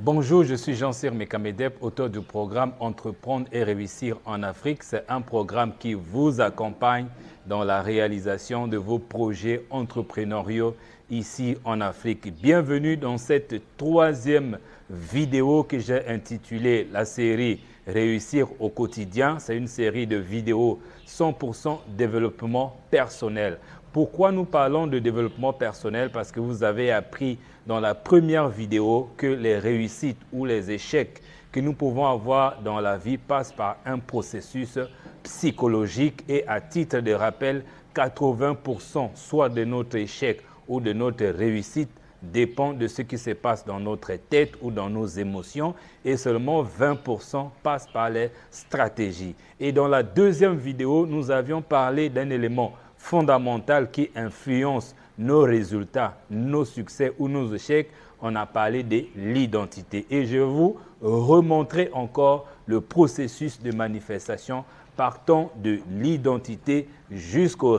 Bonjour, je suis Jean-Cyr Mekamedep, auteur du programme Entreprendre et réussir en Afrique. C'est un programme qui vous accompagne dans la réalisation de vos projets entrepreneuriaux ici en Afrique. Bienvenue dans cette troisième vidéo que j'ai intitulée la série Réussir au quotidien. C'est une série de vidéos 100% développement personnel. Pourquoi nous parlons de développement personnel? Parce que vous avez appris dans la première vidéo que les réussites ou les échecs que nous pouvons avoir dans la vie passent par un processus psychologique et à titre de rappel, 80% soit de notre échec ou de notre réussite dépend de ce qui se passe dans notre tête ou dans nos émotions et seulement 20% passe par les stratégies. Et dans la deuxième vidéo, nous avions parlé d'un élément fondamental qui influence nos résultats, nos succès ou nos échecs. On a parlé de l'identité. Et je vais vous remontrer encore le processus de manifestation partant de l'identité jusqu'au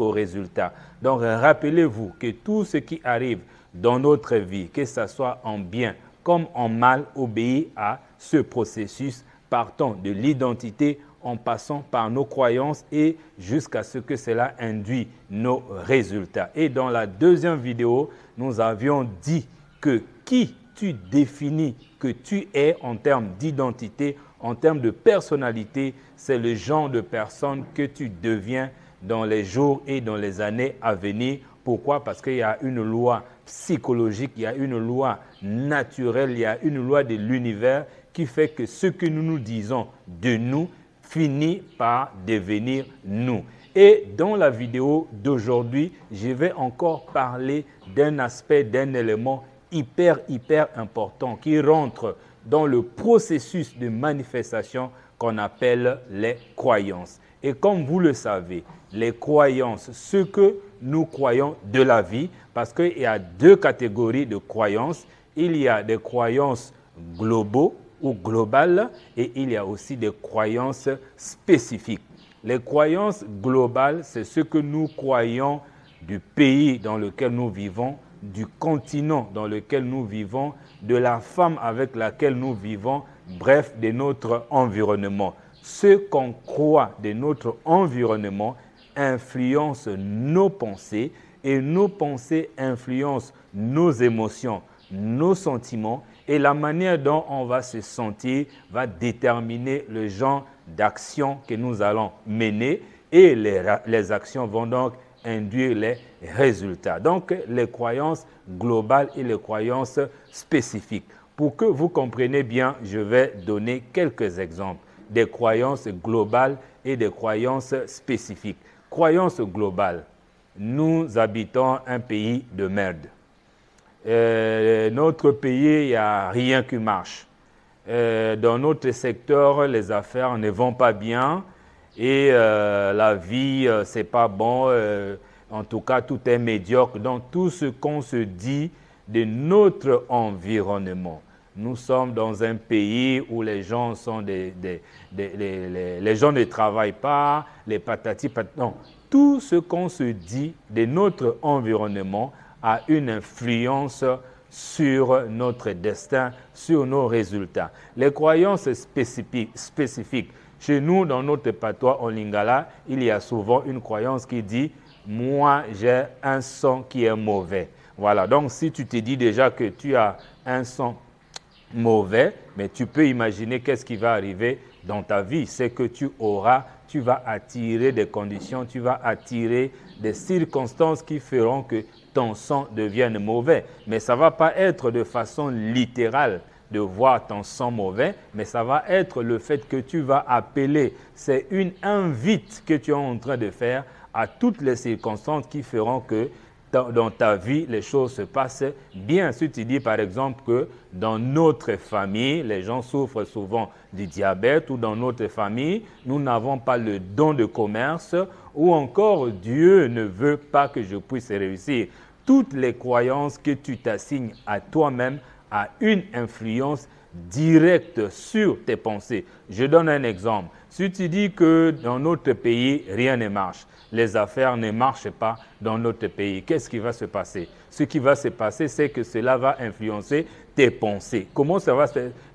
résultat. Donc, rappelez-vous que tout ce qui arrive dans notre vie, que ce soit en bien comme en mal, obéit à ce processus partant de l'identité en passant par nos croyances et jusqu'à ce que cela induit nos résultats. Et dans la deuxième vidéo, nous avions dit que qui tu définis que tu es en termes d'identité, en termes de personnalité, c'est le genre de personne que tu deviens dans les jours et dans les années à venir. Pourquoi? Parce qu'il y a une loi psychologique, il y a une loi naturelle, il y a une loi de l'univers qui fait que ce que nous nous disons de nous finit par devenir nous. Et dans la vidéo d'aujourd'hui, je vais encore parler d'un aspect, d'un élément hyper important qui rentre dans le processus de manifestation qu'on appelle les croyances. Et comme vous le savez, les croyances, ce que nous croyons de la vie, parce qu'il y a deux catégories de croyances. Il y a des croyances globaux ou globales et il y a aussi des croyances spécifiques. Les croyances globales, c'est ce que nous croyons du pays dans lequel nous vivons, du continent dans lequel nous vivons, de la femme avec laquelle nous vivons, bref, de notre environnement. Ce qu'on croit de notre environnement influence nos pensées et nos pensées influencent nos émotions, nos sentiments et la manière dont on va se sentir va déterminer le genre d'action que nous allons mener et les actions vont donc induire les résultats. Donc, les croyances globales et les croyances spécifiques. Pour que vous compreniez bien, je vais donner quelques exemples des croyances globales et des croyances spécifiques. Croyances globales. Nous habitons un pays de merde. Notre pays, il n'y a rien qui marche. Dans notre secteur, les affaires ne vont pas bien et la vie, c'est pas bon. En tout cas, tout est médiocre. Donc, tout ce qu'on se dit de notre environnement. Nous sommes dans un pays où les gens sont les gens ne travaillent pas, les patati patata. Non, tout ce qu'on se dit de notre environnement a une influence sur notre destin, sur nos résultats. Les croyances spécifiques. Chez nous, dans notre patois en lingala, il y a souvent une croyance qui dit « moi, j'ai un sang qui est mauvais ». Voilà, donc si tu te dis déjà que tu as un sang mauvais, mais tu peux imaginer qu'est-ce qui va arriver dans ta vie. C'est que tu vas attirer des conditions, tu vas attirer des circonstances qui feront que ton sang devienne mauvais. Mais ça ne va pas être de façon littérale de voir ton sang mauvais, mais ça va être le fait que tu vas appeler. C'est une invite que tu es en train de faire à toutes les circonstances qui feront que dans ta vie, les choses se passent bien. Si tu dis par exemple que dans notre famille, les gens souffrent souvent du diabète ou dans notre famille, nous n'avons pas le don de commerce ou encore Dieu ne veut pas que je puisse réussir. Toutes les croyances que tu t'assignes à toi-même a une influence directe sur tes pensées. Je donne un exemple. Si tu dis que dans notre pays, rien ne marche, les affaires ne marchent pas dans notre pays, qu'est-ce qui va se passer? Ce qui va se passer, c'est que cela va influencer tes pensées. Comment ça va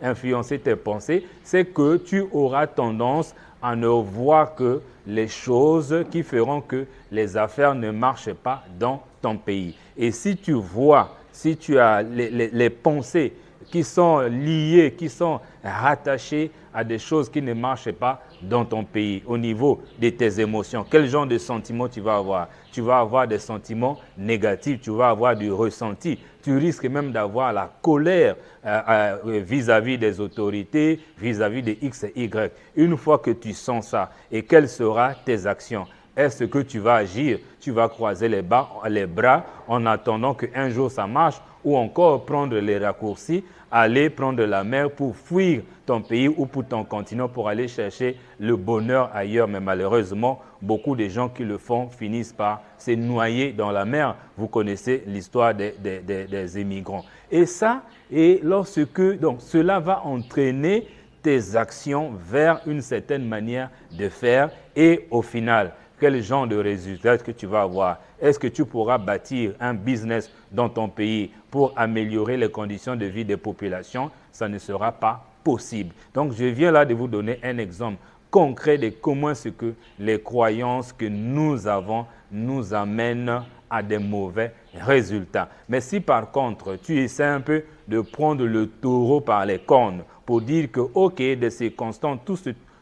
influencer tes pensées? C'est que tu auras tendance à ne voir que les choses qui feront que les affaires ne marchent pas dans ton pays. Et si tu vois, si tu as les pensées qui sont liées, qui sont rattachées à des choses qui ne marchent pas dans ton pays, au niveau de tes émotions, quel genre de sentiments tu vas avoir? Tu vas avoir des sentiments négatifs, tu vas avoir du ressenti, tu risques même d'avoir la colère vis-à-vis des autorités, vis-à-vis des X et Y. Une fois que tu sens ça, et quelles seront tes actions? Est-ce que tu vas agir? Tu vas croiser les bras en attendant qu'un jour ça marche, ou encore prendre les raccourcis, aller prendre la mer pour fuir ton pays ou pour ton continent pour aller chercher le bonheur ailleurs. Mais malheureusement, beaucoup de gens qui le font finissent par se noyer dans la mer. Vous connaissez l'histoire des immigrants. Et ça, donc, cela va entraîner tes actions vers une certaine manière de faire et au final, quel genre de résultats que tu vas avoir? Est-ce que tu pourras bâtir un business dans ton pays pour améliorer les conditions de vie des populations? Ça ne sera pas possible. Donc, je viens là de vous donner un exemple concret de comment ce que les croyances que nous avons nous amènent à des mauvais résultats. Mais si par contre, tu essaies un peu de prendre le taureau par les cornes pour dire que, ok, des circonstances,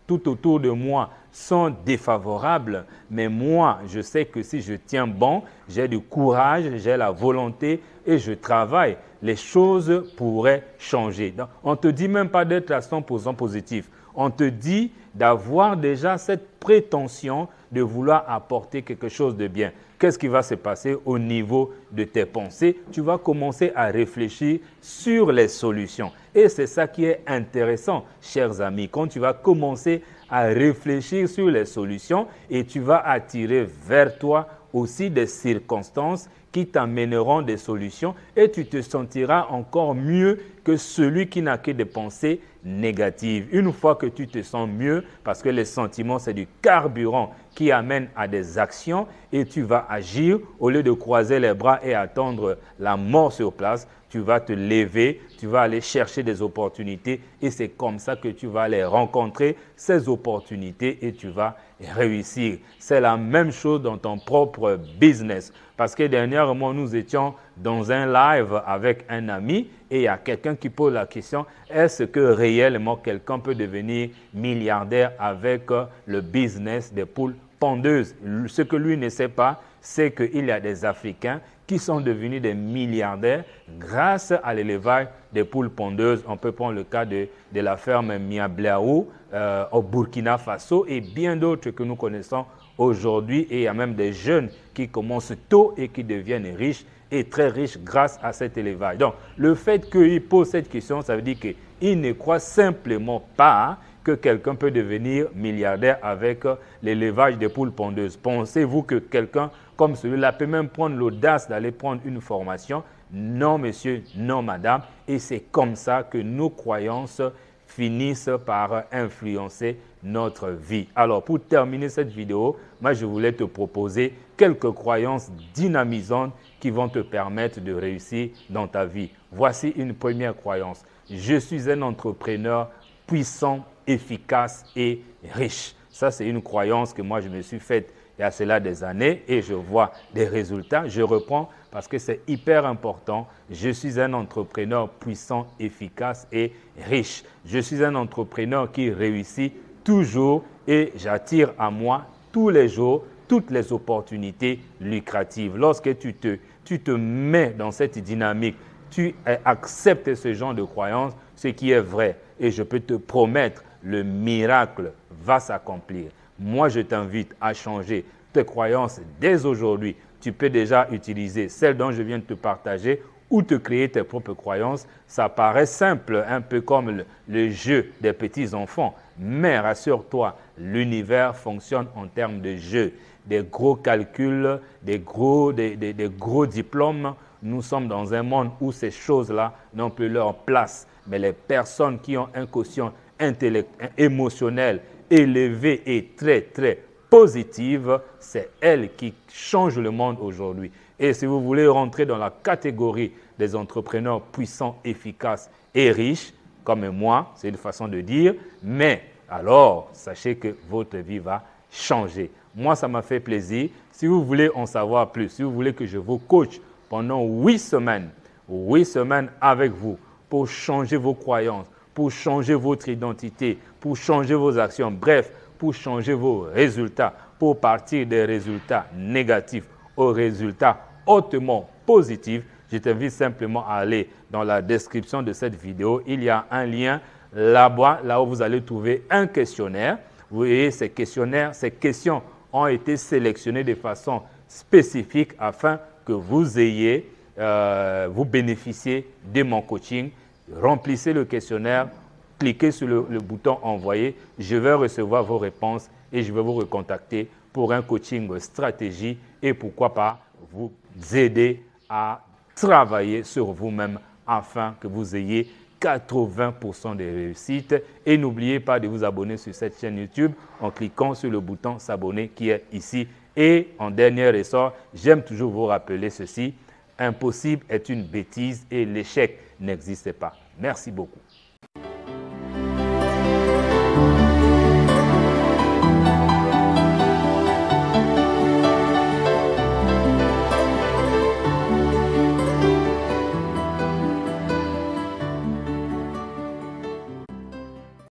tout autour de moi sont défavorables, mais moi, je sais que si je tiens bon, j'ai du courage, j'ai la volonté et je travaille, les choses pourraient changer. Donc, on ne te dit même pas d'être à 100% positif. On te dit d'avoir déjà cette prétention de vouloir apporter quelque chose de bien. Qu'est-ce qui va se passer au niveau de tes pensées? Tu vas commencer à réfléchir sur les solutions. Et c'est ça qui est intéressant, chers amis. Quand tu vas commencer à réfléchir sur les solutions et tu vas attirer vers toi aussi des circonstances qui t'amèneront des solutions et tu te sentiras encore mieux que celui qui n'a que des pensées négatives. Une fois que tu te sens mieux, parce que les sentiments, c'est du carburant qui amène à des actions et tu vas agir au lieu de croiser les bras et attendre la mort sur place. Tu vas te lever, tu vas aller chercher des opportunités et c'est comme ça que tu vas aller rencontrer ces opportunités et tu vas réussir. C'est la même chose dans ton propre business. Parce que dernièrement, nous étions dans un live avec un ami et il y a quelqu'un qui pose la question, est-ce que réellement quelqu'un peut devenir milliardaire avec le business des poules pondeuses? Ce que lui ne sait pas, c'est qu'il y a des Africains qui sont devenus des milliardaires grâce à l'élevage des poules pondeuses. On peut prendre le cas de la ferme Miablaou au Burkina Faso et bien d'autres que nous connaissons aujourd'hui. Et il y a même des jeunes qui commencent tôt et qui deviennent riches et très riches grâce à cet élevage. Donc, le fait qu'il pose cette question, ça veut dire qu'il ne croit simplement pas que quelqu'un peut devenir milliardaire avec l'élevage des poules pondeuses. Pensez-vous que quelqu'un comme celui-là peut même prendre l'audace d'aller prendre une formation? Non, monsieur, non, madame. Et c'est comme ça que nos croyances finissent par influencer notre vie. Alors, pour terminer cette vidéo, moi, je voulais te proposer quelques croyances dynamisantes qui vont te permettre de réussir dans ta vie. Voici une première croyance. Je suis un entrepreneur puissant, efficace et riche. Ça, c'est une croyance que moi, je me suis faite il y a cela des années et je vois des résultats. Je reprends parce que c'est hyper important. Je suis un entrepreneur puissant, efficace et riche. Je suis un entrepreneur qui réussit toujours et j'attire à moi tous les jours toutes les opportunités lucratives. Lorsque tu te mets dans cette dynamique, tu acceptes ce genre de croyance, ce qui est vrai. Et je peux te promettre, le miracle va s'accomplir. Moi, je t'invite à changer tes croyances dès aujourd'hui. Tu peux déjà utiliser celles dont je viens de te partager ou te créer tes propres croyances. Ça paraît simple, un peu comme le jeu des petits-enfants. Mais rassure-toi, l'univers fonctionne en termes de jeu. Des gros calculs, des gros diplômes nous sommes dans un monde où ces choses-là n'ont plus leur place. Mais les personnes qui ont un quotient émotionnel élevé et très, très positif, c'est elles qui changent le monde aujourd'hui. Et si vous voulez rentrer dans la catégorie des entrepreneurs puissants, efficaces et riches, comme moi, c'est une façon de dire, mais alors, sachez que votre vie va changer. Moi, ça m'a fait plaisir. Si vous voulez en savoir plus, si vous voulez que je vous coach pendant 8 semaines avec vous pour changer vos croyances, pour changer votre identité, pour changer vos actions, bref, pour changer vos résultats, pour partir des résultats négatifs aux résultats hautement positifs, je t'invite simplement à aller dans la description de cette vidéo. Il y a un lien là-bas, là où vous allez trouver un questionnaire. Vous voyez, ces questionnaires, ces questions ont été sélectionnées de façon spécifique afin que vous ayez, vous bénéficiez de mon coaching. Remplissez le questionnaire, cliquez sur le bouton « Envoyer ». Je vais recevoir vos réponses et je vais vous recontacter pour un coaching stratégie et pourquoi pas vous aider à travailler sur vous-même afin que vous ayez 80% de réussite. Et n'oubliez pas de vous abonner sur cette chaîne YouTube en cliquant sur le bouton « S'abonner » qui est ici. Et en dernier ressort, j'aime toujours vous rappeler ceci. Impossible est une bêtise et l'échec n'existe pas. Merci beaucoup.